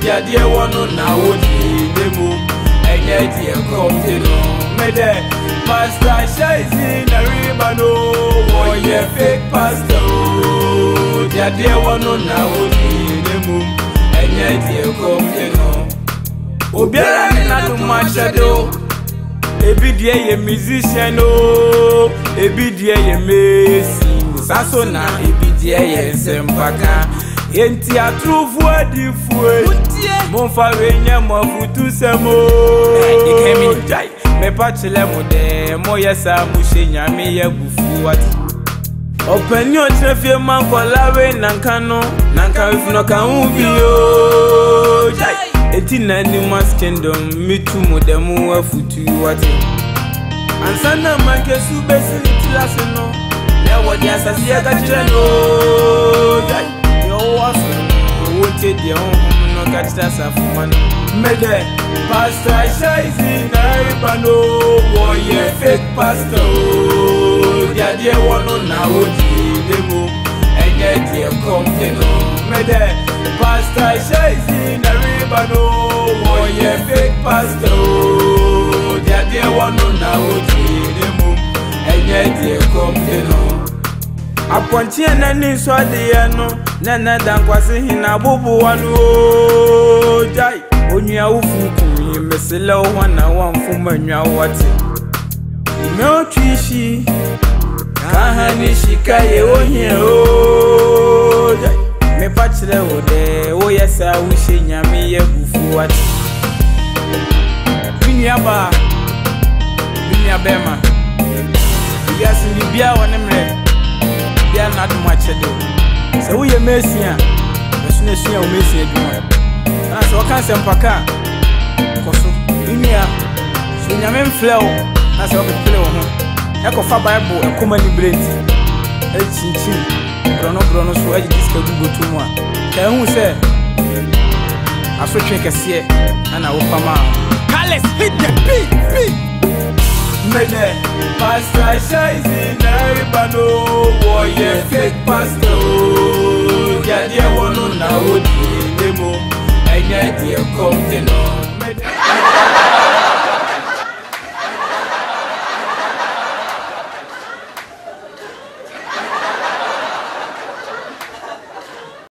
dia dia wono na wodi demo enye dia komte no mede pastor shaizi na ribano wo ye fake pastor dia dia wono na wodi demo enye dia komte no obiara ni na do machado ebi die ye musician o ebi die ye mesi saso na ebi die ye sempaka enti atrufu adifue monfa wenya mafutu semo ikemi jai me pachile mo de mo yesa mo shenya me ye bufu ati openyo trefie mankolawe nankano nanka ifno ka ubi o jai eti na ni mas kingdom mitu mo de mo afutu ati ansana manke su besi tilase no na wodi asasi ya ka kire no jai wanted the no catch that safuma mede pastor shaizi na ribano wo ye fake pastor dia dia wono na odi demo enye dia komte no mede pastor shaizi na ribano wo ye fake pastor dia dia wono na odi demo enye dia komte no aponti na ni so de no nana dan kwase hina bubu wanu jai onua ufuku mesele ho na wanfu manwa wate me otwishi kahani shikaye ohie o jai me pachire wo de wo yesa wo shenya me ye bufu wate binia bema yasi ni bia wonemre bia na do machede se wo ye mesia mesu na sua wo mesia dwuma na se wo kan se mpaka koso inia so nyame mflew na se wo pele wo ho e ko fa bible e koma ni brenti e chinchin brono so e diska gugotu mu a ka hu se asotwe kese ana wo pama Kales hit the beat mede pastor shaizi na ribano wo ye fake pastor dia dia wono na odi demo enye dia komte no